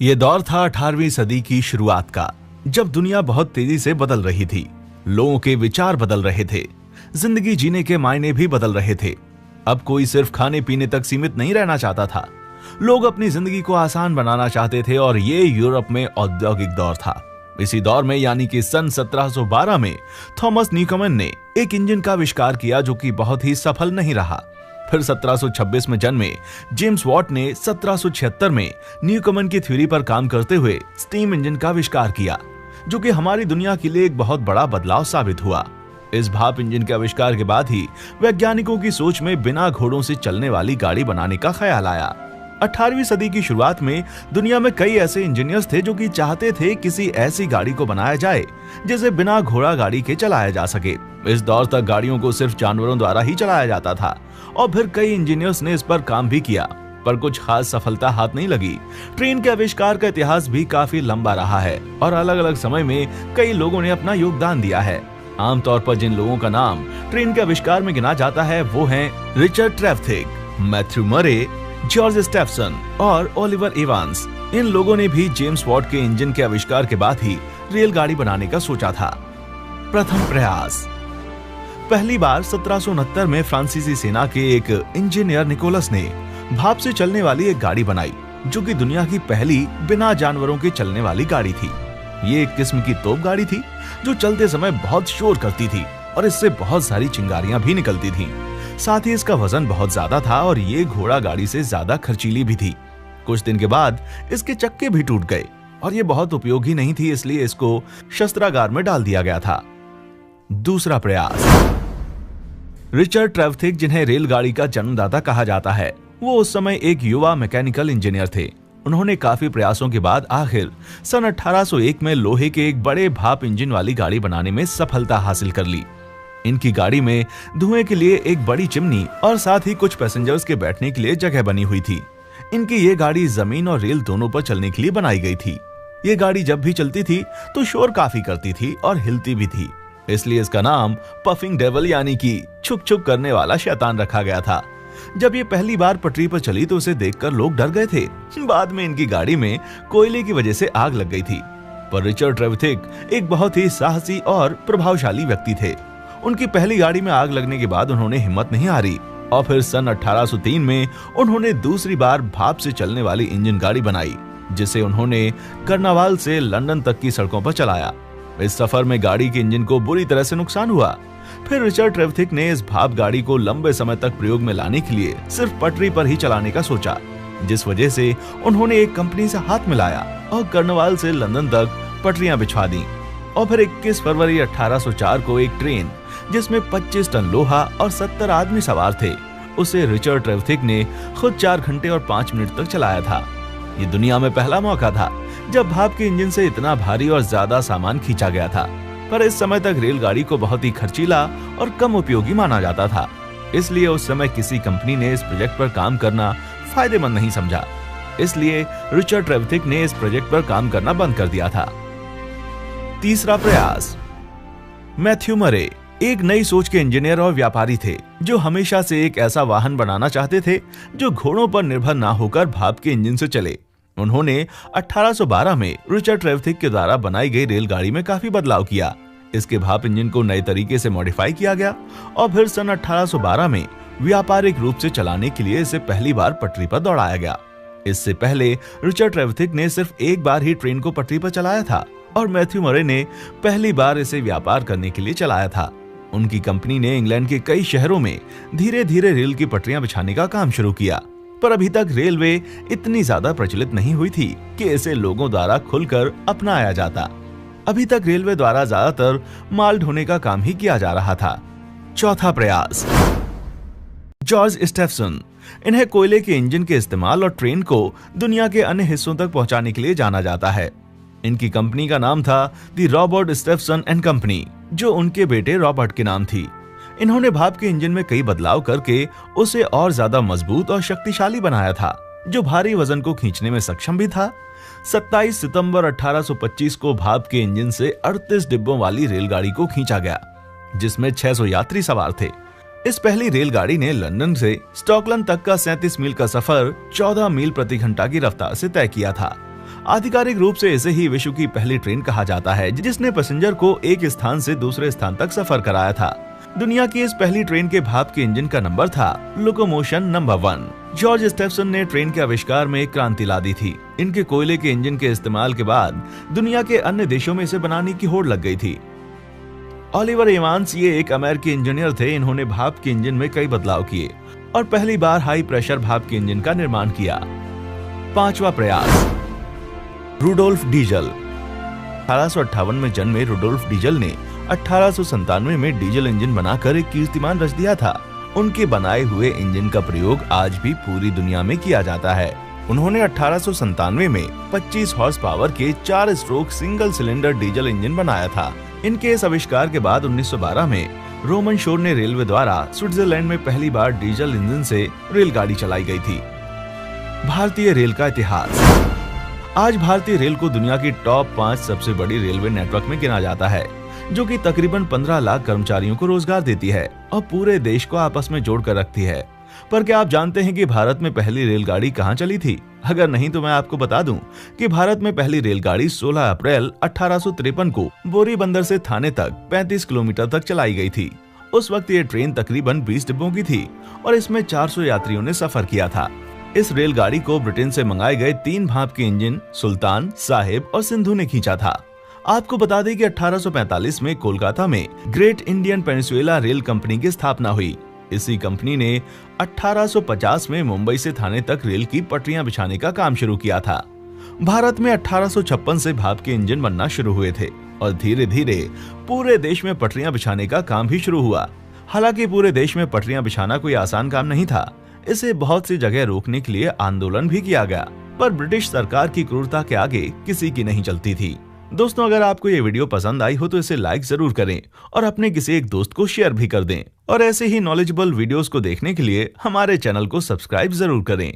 ये दौर था 18वीं सदी की शुरुआत का, जब दुनिया बहुत तेजी से बदल रही थी। लोगों के विचार बदल रहे थे, जिंदगी जीने के मायने भी बदल रहे थे। अब कोई सिर्फ खाने पीने तक सीमित नहीं रहना चाहता था। लोग अपनी जिंदगी को आसान बनाना चाहते थे और ये यूरोप में औद्योगिक दौर था। इसी दौर में यानी कि सन 1712 में थॉमस न्यूकमन ने एक इंजन का आविष्कार किया जो कि बहुत ही सफल नहीं रहा। फिर 1726 में जन्मे जेम्स वॉट ने 1776 में न्यूकमन की थ्योरी पर काम करते हुए स्टीम इंजन का आविष्कार किया, जो कि हमारी दुनिया के लिए एक बहुत बड़ा बदलाव साबित हुआ। इस भाप इंजन के आविष्कार के बाद ही वैज्ञानिकों की सोच में बिना घोड़ों से चलने वाली गाड़ी बनाने का ख्याल आया। 18वीं सदी की शुरुआत में दुनिया में कई ऐसे इंजीनियर्स थे जो कि चाहते थे किसी ऐसी गाड़ी को बनाया जाए जिसे बिना घोड़ा गाड़ी के चलाया जा सके। इस दौर तक गाड़ियों को सिर्फ जानवरों द्वारा ही चलाया जाता था और फिर कई इंजीनियर्स ने इस पर काम भी किया, पर कुछ खास सफलता हाथ नहीं लगी। ट्रेन के आविष्कार का इतिहास भी काफी लंबा रहा है और अलग अलग समय में कई लोगों ने अपना योगदान दिया है। आमतौर पर जिन लोगों का नाम ट्रेन के आविष्कार में गिना जाता है वो हैं रिचर्ड ट्रेवथिक, मैथ्यू मरे, जॉर्ज स्टेफसन और ओलिवर इवांस। इन लोगों ने भी जेम्स वॉट के इंजन के आविष्कार के बाद ही रेलगाड़ी बनाने का सोचा था। प्रथम प्रयास। पहली बार 1769 में फ्रांसीसी सेना के एक इंजीनियर निकोलस ने भाप से चलने वाली एक गाड़ी बनाई, जो कि दुनिया की पहली बिना जानवरों के चलने वाली गाड़ी थी। ये एक किस्म की तोप गाड़ी थी जो चलते समय बहुत शोर करती थी और इससे बहुत सारी चिंगारियां भी निकलती थीं। साथ ही इसका वजन बहुत ज्यादा था और ये घोड़ा गाड़ी से ज्यादा खर्चीली भी थी। कुछ दिन के बाद इसके चक्के भी टूट गए और ये बहुत उपयोगी नहीं थी, इसलिए इसको शस्त्रागार में डाल दिया गया था। दूसरा प्रयास। रिचर्ड ट्रेवथिक, जिन्हें रेलगाड़ी का जन्मदाता कहा जाता है, वो उस समय एक युवा मैकेनिकल इंजीनियर थे। उन्होंने काफी प्रयासों के बाद आखिर सन 1801 में लोहे के एक बड़े भाप इंजन वाली गाड़ी बनाने में सफलता हासिल कर ली। इनकी गाड़ी में धुएं के लिए एक बड़ी चिमनी और साथ ही कुछ पैसेंजर्स के बैठने के लिए जगह बनी हुई थी। इनकी ये गाड़ी जमीन और रेल दोनों पर चलने के लिए बनाई गई थी। ये गाड़ी जब भी चलती थी तो शोर काफी करती थी और हिलती भी थी, इसलिए इसका नाम पफिंग डेविल यानी कि छुक छुक करने वाला शैतान रखा गया था। जब ये पहली बार पटरी पर चली तो उसे देखकर लोग डर गए थे। बाद में इनकी गाड़ी में कोयले की वजह से आग लग गई थी, पर रिचर्ड ट्रेवथिक एक बहुत ही साहसी और प्रभावशाली व्यक्ति थे। उनकी पहली गाड़ी में आग लगने के बाद उन्होंने हिम्मत नहीं हारी और फिर सन 1803 में उन्होंने दूसरी बार भाप से चलने वाली इंजन गाड़ी बनाई, जिसे उन्होंने कर्नावाल से लंदन तक की सड़कों पर चलाया। इस सफर में गाड़ी के इंजन को बुरी तरह से नुकसान हुआ। फिर रिचर्ड ट्रेवथिक ने इस भाप गाड़ी को लंबे समय तक प्रयोग में लाने के लिए सिर्फ पटरी पर ही चलाने का सोचा, जिस वजह से उन्होंने एक कंपनी से हाथ मिलाया और कर्नावाल से लंदन तक पटरियां बिछवा दी। और फिर 21 फरवरी 1804 को एक ट्रेन जिसमें 25 टन लोहा और 70 आदमी सवार थे, उसे रिचर्ड ट्रेवथिक ने खुद 4 घंटे और 5 मिनट तक चलाया था। ये दुनिया में पहला मौका था जब भाप के इंजन से इतना भारी और ज्यादा सामान खींचा गया था, पर इस समय तक रेलगाड़ी को बहुत ही खर्चीला और कम उपयोगी माना जाता था, इसलिए उस समय किसी कंपनी ने इस प्रोजेक्ट पर काम करना फायदेमंद नहीं समझा। इसलिए रिचर्ड ट्रेवथिक ने इस प्रोजेक्ट पर काम करना बंद कर दिया था। तीसरा प्रयास। मैथ्यू मरे एक नई सोच के इंजीनियर और व्यापारी थे, जो हमेशा से एक ऐसा वाहन बनाना चाहते थे जो घोड़ों पर निर्भर ना होकर भाप के इंजन से चले। उन्होंने 1812 में रिचर्ड ट्रेवथिक के द्वारा बनाई गई रेलगाड़ी में काफी बदलाव किया। इसके भाप इंजन को नए तरीके से मॉडिफाई किया गया और फिर सन 1812 में व्यापारिक रूप से चलाने के लिए इसे पहली बार पटरी पर दौड़ाया गया। इससे पहले रिचर्ड ट्रेवथिक ने सिर्फ एक बार ही ट्रेन को पटरी पर चलाया था और मैथ्यू मरे ने पहली बार इसे व्यापार करने के लिए चलाया था। उनकी कंपनी ने इंग्लैंड के कई शहरों में धीरे धीरे रेल की पटरियां बिछाने का काम शुरू किया, पर अभी तक रेलवे इतनी ज्यादा प्रचलित नहीं हुई थी कि इसे लोगों द्वारा खुलकर अपनाया जाता। अभी तक रेलवे द्वारा ज्यादातर माल ढोने का काम ही किया जा रहा था। चौथा प्रयास। जॉर्ज स्टेफसन, इन्हें कोयले के इंजन के इस्तेमाल और ट्रेन को दुनिया के अन्य हिस्सों तक पहुंचाने के लिए जाना जाता है। इनकी कंपनी का नाम था दी रॉबर्ट स्टेफसन एंड कंपनी, जो उनके बेटे रॉबर्ट के नाम थी। इन्होंने भाप के इंजन में कई बदलाव करके उसे और ज्यादा मजबूत और शक्तिशाली बनाया था, जो भारी वजन को खींचने में सक्षम भी था। 27 सितंबर 1825 को भाप के इंजन से 38 डिब्बों वाली रेलगाड़ी को खींचा गया, जिसमें 600 यात्री सवार थे। इस पहली रेलगाड़ी ने लंदन से स्टॉकलैंड तक का 37 मील का सफर 14 मील प्रति घंटा की रफ्तार से तय किया था। आधिकारिक रूप से इसे ही विश्व की पहली ट्रेन कहा जाता है, जिसने पैसेंजर को एक स्थान से दूसरे स्थान तक सफर कराया था। दुनिया की इस पहली ट्रेन के भाप के इंजन का नंबर था लोकोमोशन नंबर 1। जॉर्ज स्टेफसन ने ट्रेन के आविष्कार में एक क्रांति ला दी थी। इनके कोयले के इंजन के इस्तेमाल के बाद दुनिया के अन्य देशों में इसे बनाने की होड़ लग गई थी। ओलिवर एवांस ये एक अमेरिकी इंजीनियर थे। इन्होंने भाप के इंजन में कई बदलाव किए और पहली बार हाई प्रेशर भाप के इंजन का निर्माण किया। 5वां प्रयास, रुडोल्फ डीजल। 1858 में जन्मे रुडोल्फ डीजल ने 1897 में डीजल इंजन बनाकर एक कीर्तिमान रच दिया था। उनके बनाए हुए इंजन का प्रयोग आज भी पूरी दुनिया में किया जाता है। उन्होंने 1897 में 25 हॉर्स पावर के 4 stroke single cylinder diesel engine बनाया था। इनके इस आविष्कार के बाद 1912 में रोमन शोर ने रेलवे द्वारा स्विट्जरलैंड में पहली बार डीजल इंजन से रेलगाड़ी चलाई गई थी। भारतीय रेल का इतिहास। आज भारतीय रेल को दुनिया की टॉप 5 सबसे बड़ी रेलवे नेटवर्क में गिना जाता है, जो कि तकरीबन 15 लाख कर्मचारियों को रोजगार देती है और पूरे देश को आपस में जोड़कर रखती है। पर क्या आप जानते हैं कि भारत में पहली रेलगाड़ी कहां चली थी? अगर नहीं तो मैं आपको बता दूं कि भारत में पहली रेलगाड़ी 16 अप्रैल 1853 को बोरीबंदर से थाने तक 35 किलोमीटर तक चलाई गई थी। उस वक्त ये ट्रेन तकरीबन 20 डिब्बों की थी और इसमें 400 यात्रियों ने सफर किया था। इस रेलगाड़ी को ब्रिटेन से मंगाए गए 3 भाप के इंजन सुल्तान, साहिब और सिंधु ने खींचा था। आपको बता दें कि 1845 में कोलकाता में great Indian peninsula rail company की स्थापना हुई। इसी कंपनी ने 1850 में मुंबई से थाने तक रेल की पटरियां बिछाने का काम शुरू किया था। भारत में 1856 से भाप के इंजन बनना शुरू हुए थे और धीरे धीरे पूरे देश में पटरियां बिछाने का काम भी शुरू हुआ। हालांकि पूरे देश में पटरियां बिछाना कोई आसान काम नहीं था। इसे बहुत सी जगह रोकने के लिए आंदोलन भी किया गया, पर ब्रिटिश सरकार की क्रूरता के आगे किसी की नहीं चलती थी। दोस्तों, अगर आपको ये वीडियो पसंद आई हो तो इसे लाइक जरूर करें और अपने किसी एक दोस्त को शेयर भी कर दें। और ऐसे ही नॉलेजेबल वीडियोस को देखने के लिए हमारे चैनल को सब्सक्राइब जरूर करें।